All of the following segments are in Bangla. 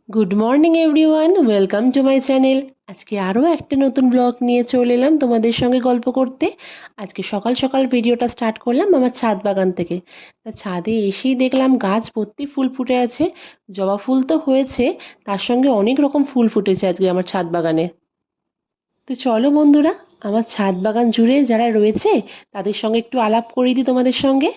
Good morning everyone, welcome to my channel. আজকে আরও একটা নতুন ব্লগ নিয়ে চলে এলাম তোমাদের সঙ্গে গল্প করতে। আজকে সকাল সকাল ভিডিওটা স্টার্ট করলাম আমার ছাদ বাগান থেকে। তা ছাদে এসেই দেখলাম গাছ ভর্তি ফুল ফুটে আছে। জবা ফুল তো হয়েছে, তার সঙ্গে অনেক রকম ফুল ফুটেছে আজকে আমার ছাদ বাগানে। তো চলো বন্ধুরা, আমার ছাদ বাগান জুড়ে যারা রয়েছে তাদের সঙ্গে একটু আলাপ করিয়ে দিই তোমাদের সঙ্গে।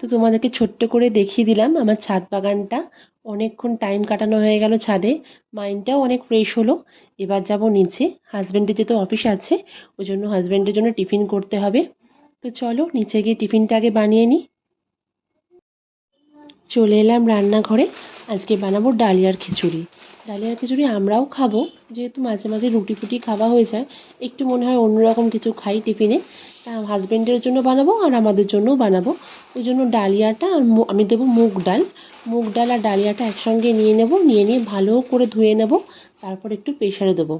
তো তোমাদেরকে ছোট্ট করে দেখিয়ে দিলাম আমার ছাদ বাগানটা। অনেকক্ষণ টাইম কাটানো হয়ে গেল ছাদে, মাইন্ডটাও অনেক ফ্রেশ হলো। এবার যাব নিচে, হাজব্যান্ডের যেহেতু অফিস আছে ওই জন্য হাজব্যান্ডের জন্য টিফিন করতে হবে। তো চলো নিচে গিয়ে টিফিনটা আগে বানিয়ে নিই। চলে এলাম রান্নাঘরে। আজকে বানাবো ডালিয়ার খিচুড়ি। ডালিয়ার খিচুড়ি আমরাও খাবো, যেহেতু মাঝে মাঝে রুটি ফুটি খাওয়া হয়ে যায়, একটু মনে হয় অন্যরকম কিছু খাই টিফিনে। তা হাজব্যান্ডের জন্য বানাবো আর আমাদের জন্যও বানাবো। ওই জন্য ডালিয়াটা আর আমি দেবো মুগ ডাল। মুগ ডাল আর ডালিয়াটা একসঙ্গে নিয়ে নেব, নিয়ে ভালো করে ধুয়ে নেব, তারপর একটু প্রেশারে দেবো।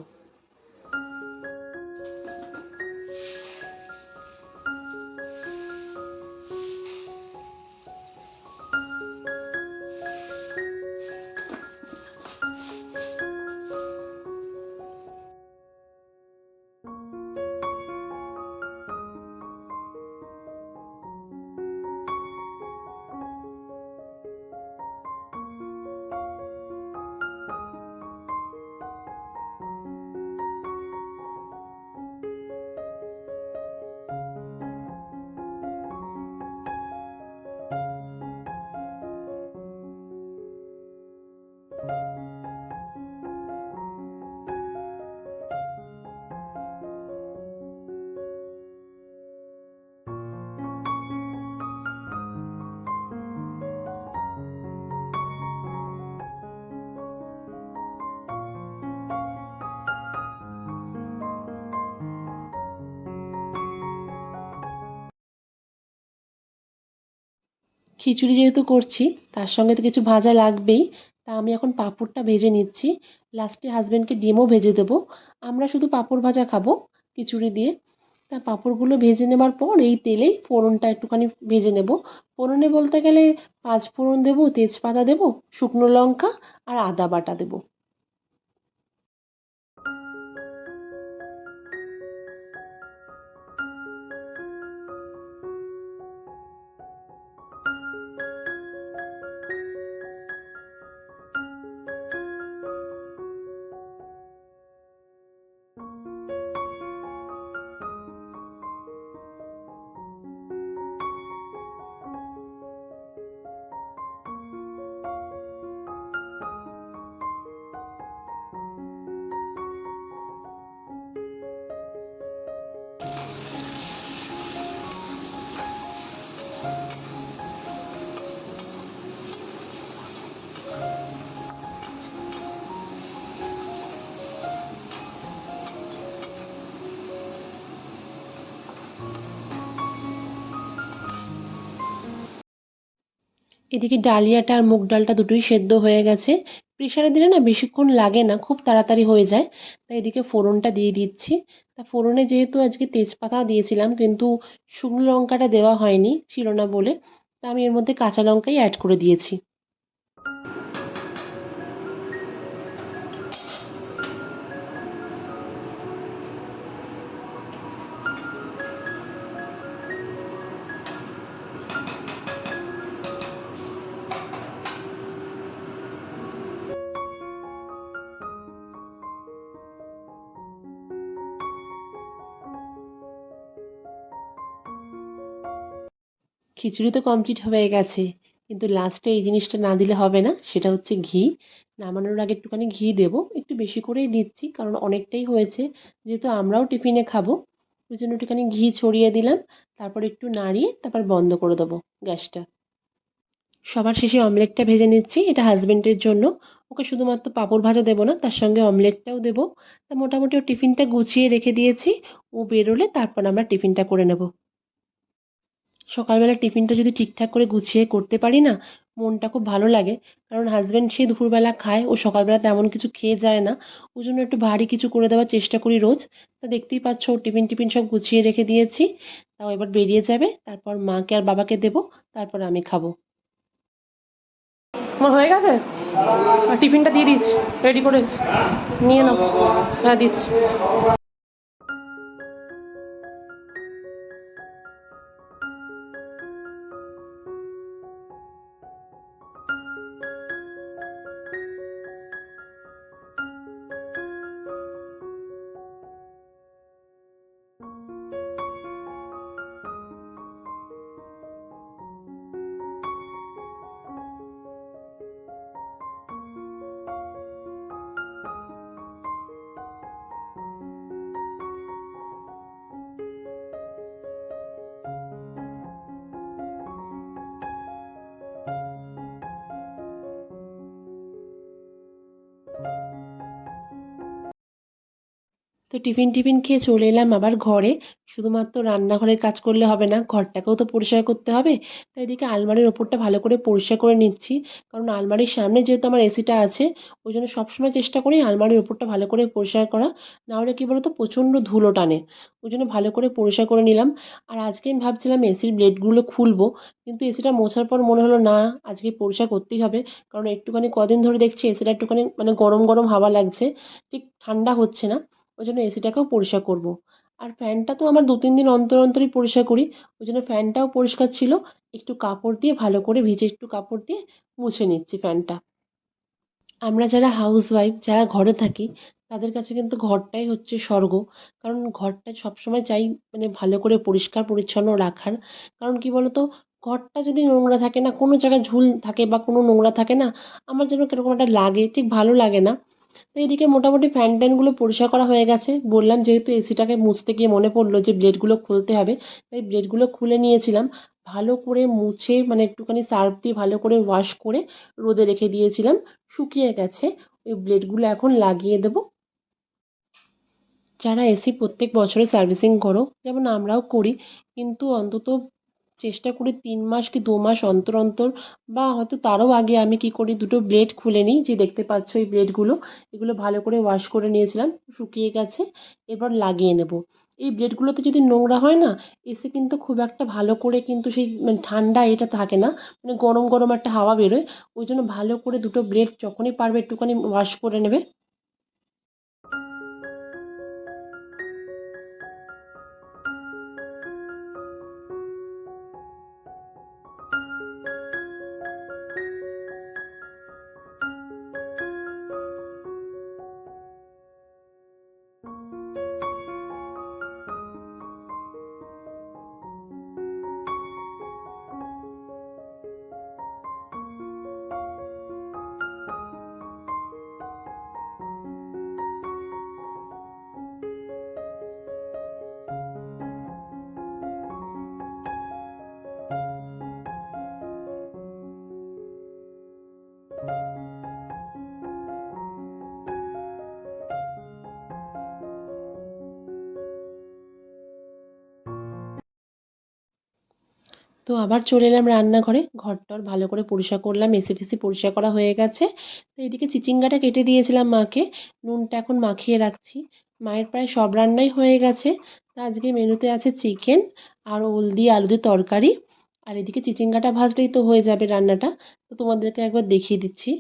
খিচুড়ি যেহেতু করছি, তার সঙ্গে তো কিছু ভাজা লাগবেই। তা আমি এখন পাঁপড়টা ভেজে নিচ্ছি। লাস্টে হাজব্যান্ডকে ডিমও ভেজে দেবো। আমরা শুধু পাঁপড় ভাজা খাবো খিচুড়ি দিয়ে। তা পাঁপড়গুলো ভেজে নেবার পর এই তেলেই ফোড়নটা একটুখানি ভেজে নেব। ফোড়নে বলতে গেলে পাঁচ ফোড়ন দেবো, তেজপাতা দেবো, শুকনো লঙ্কা আর আদা বাটা দেবো। এদিকে ডালিয়াটা আর মুগ ডালটা দুটোই সেদ্ধ হয়ে গেছে। প্রেসারে দিলে না বেশিক্ষণ লাগে না, খুব তাড়াতাড়ি হয়ে যায়। তাই এদিকে ফোড়নটা দিয়ে দিচ্ছি। তা ফোড়নে যেহেতু আজকে তেজপাতা দিয়েছিলাম, কিন্তু শুকনো লঙ্কাটা দেওয়া হয়নি, ছিল না বলে, তা আমি এর মধ্যে কাঁচা লঙ্কাই অ্যাড করে দিয়েছি। খিচুড়ি তো কমপ্লিট হয়ে গেছে, কিন্তু লাস্টে এই জিনিসটা না দিলে হবে না, সেটা হচ্ছে ঘি। নামানোর আগে একটুখানি ঘি দেবো, একটু বেশি করেই দিচ্ছি কারণ অনেকটাই হয়েছে, যেহেতু আমরাও টিফিনে খাবো। ওই জন্য একটুখানি ঘি ছড়িয়ে দিলাম, তারপর একটু নাড়িয়ে তারপর বন্ধ করে দেবো গ্যাসটা। সবার শেষে অমলেটটা ভেজে নিচ্ছি, এটা হাজবেন্ডের জন্য। ওকে শুধুমাত্র পাঁপড় ভাজা দেবো না, তার সঙ্গে অমলেটটাও দেবো। তা মোটামুটি ওর টিফিনটা গুছিয়ে রেখে দিয়েছি, ও বেরোলে তারপর আমরা টিফিনটা করে নেব। সকালবেলা টিফিনটা যদি ঠিকঠাক করে গুছিয়ে করতে পারি না, মনটা খুব ভালো লাগে। কারণ হাজব্যান্ড সেই দুপুরবেলা খায়, ও সকালবেলা তেমন কিছু খেয়ে যায় না। ওই জন্য একটু ভারী কিছু করে দেওয়ার চেষ্টা করি রোজ। তা দেখতেই পাচ্ছ ওর টিফিন টিফিন সব গুছিয়ে রেখে দিয়েছি। তাও এবার বেরিয়ে যাবে, তারপর মাকে আর বাবাকে দেবো, তারপর আমি খাবো। আমার হয়ে গেছে, আর টিফিনটা দিয়ে দিস, রেডি করে নিয়ে নাও। হ্যাঁ দিচ্ছি। তো টিফিন টিফিন খেয়ে চলে এলাম আবার ঘরে। শুধুমাত্র রান্নাঘরের কাজ করলে হবে না, ঘরটাকেও তো পরিষ্কার করতে হবে। তাই এদিকে আলমারির ওপরটা ভালো করে পরিষ্কার করে নিচ্ছি। কারণ আলমারির সামনে যেহেতু আমার এসিটা আছে, ওই জন্য সবসময় চেষ্টা করি আলমারির ওপরটা ভালো করে পরিষ্কার করা। নাহলে কী বলতো, প্রচণ্ড ধুলো টানে। ওই জন্য ভালো করে পরিষ্কার করে নিলাম। আর আজকে আমি ভাবছিলাম এসির ব্লেডগুলো খুলবো, কিন্তু এসিটা মোছার পর মনে হলো না, আজকে পরিষ্কার করতেই হবে। কারণ একটুখানি কদিন ধরে দেখছি এসিটা একটুখানি মানে গরম গরম হাওয়া লাগছে, ঠিক ঠান্ডা হচ্ছে না। ওই জন্য এসিটাকেও পরিষ্কার করব। আর ফ্যানটা তো আমার ২-৩ দিন অন্তর অন্তরই পরিষ্কার করি। ওই জন্য ফ্যানটাও পরিষ্কার ছিল। একটু কাপড় দিয়ে ভালো করে ভিজে একটু কাপড় দিয়ে মুছে নিচ্ছি ফ্যানটা। আমরা যারা হাউসওয়াইফ, যারা ঘরে থাকি, তাদের কাছে কিন্তু ঘরটাই হচ্ছে স্বর্গ। কারণ ঘরটা সবসময় চাই মানে ভালো করে পরিষ্কার পরিচ্ছন্ন রাখার। কারণ কি বলতো, ঘরটা যদি নোংরা থাকে না, কোনো জায়গায় ঝুল থাকে বা কোনো নোংরা থাকে না, আমার যেন কিরকম একটা লাগে, ঠিক ভালো লাগে না। তো এদিকে মোটামুটি ফ্যান ট্যানগুলো পরিষ্কার করা হয়ে গেছে। বললাম যেহেতু এসিটাকে মুছতে গিয়ে মনে পড়লো যে ব্লেডগুলো খুলতে হবে, তাই ব্লেডগুলো খুলে নিয়েছিলাম। ভালো করে মুছে মানে একটুখানি সার্ফ দিয়ে ভালো করে ওয়াশ করে রোদে রেখে দিয়েছিলাম, শুকিয়ে গেছে। ওই ব্লেডগুলো এখন লাগিয়ে দেবো। যারা এসি প্রত্যেক বছরে সার্ভিসিং করো, যেমন আমরাও করি, কিন্তু অন্তত চেষ্টা করি ৩ মাস কি ২ মাস অন্তর অন্তর, বা হয়তো তারও আগে আমি কি করি, দুটো ব্লেড খুলে নিই। যে দেখতে পাচ্ছ এই ব্লেডগুলো, এগুলো ভালো করে ওয়াশ করে নিয়েছিলাম, শুকিয়ে গেছে। এবার লাগিয়ে নেব। এই ব্লেডগুলোতে যদি নোংরা হয় না, এসি কিন্তু খুব একটা ভালো করে কিন্তু সেই মানে ঠান্ডা এটা থাকে না, মানে গরম গরম একটা হাওয়া বেরোয়। ওই জন্য ভালো করে দুটো ব্লেড যখনই পারবে একটুখানি ওয়াশ করে নেবে। তো আবার চলে এলাম রান্নাঘরে, ঘরটর ভালো করে পরিষ্কার করলাম, এসি ফেসি পরিষ্কার করা হয়ে গেছে। তো এদিকে চিচিঙ্গাটা কেটে দিয়েছিলাম মাকে, নুনটা এখন মাখিয়ে রাখছি। মায়ের প্রায় সব রান্নাই হয়ে গেছে। তা আজকে মেনুতে আছে চিকেন আর ওল দিয়ে আলু দিয়ে তরকারি। আর এদিকে চিচিঙ্গাটা ভাজলেই তো হয়ে যাবে রান্নাটা। তো তোমাদেরকে একবার দেখিয়ে দিচ্ছি।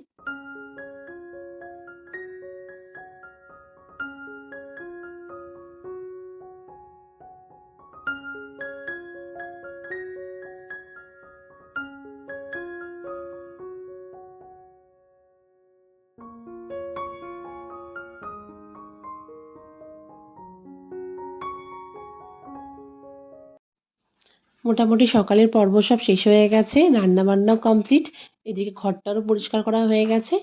মোটামুটি সকালের পর্ব সব শেষ হয়ে গেছে, রান্না বান্নাও কমপ্লিট। এদিকে ঘরটারও পরিষ্কার করা হয়ে গেছে।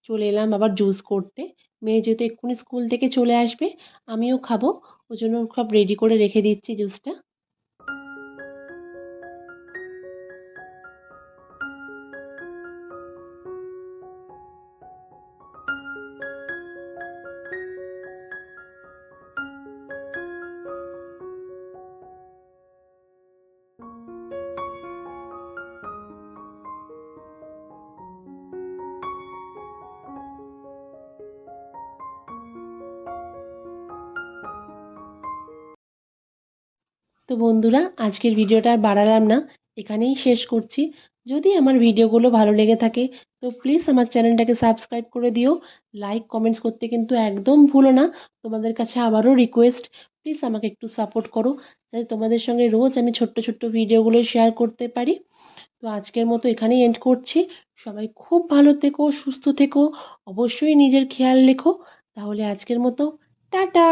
চলে এলাম আবার জুস করতে। মেয়ে যেহেতু এক্ষুনি স্কুল থেকে চলে আসবে, আমিও খাবো, ওই জন্য সব রেডি করে রেখে দিচ্ছি জুসটা। তো বন্ধুরা, আজকের ভিডিওটা আর বাড়ালাম না, এখানেই শেষ করছি। যদি আমার ভিডিওগুলো ভালো লেগে থাকে তো প্লিজ আমার চ্যানেলটাকে সাবস্ক্রাইব করে দিও। লাইক কমেন্টস করতে কিন্তু একদম ভুলো না। তোমাদের কাছে আবারও রিকোয়েস্ট, প্লিজ আমাকে একটু সাপোর্ট করো, যাতে তোমাদের সঙ্গে রোজ আমি ছোট্ট ছোট্ট ভিডিওগুলো শেয়ার করতে পারি। তো আজকের মতো এখানেই এন্ড করছি। সবাই খুব ভালো থেকো, সুস্থ থেকো, অবশ্যই নিজের খেয়াল রেখো। তাহলে আজকের মতো টাটা।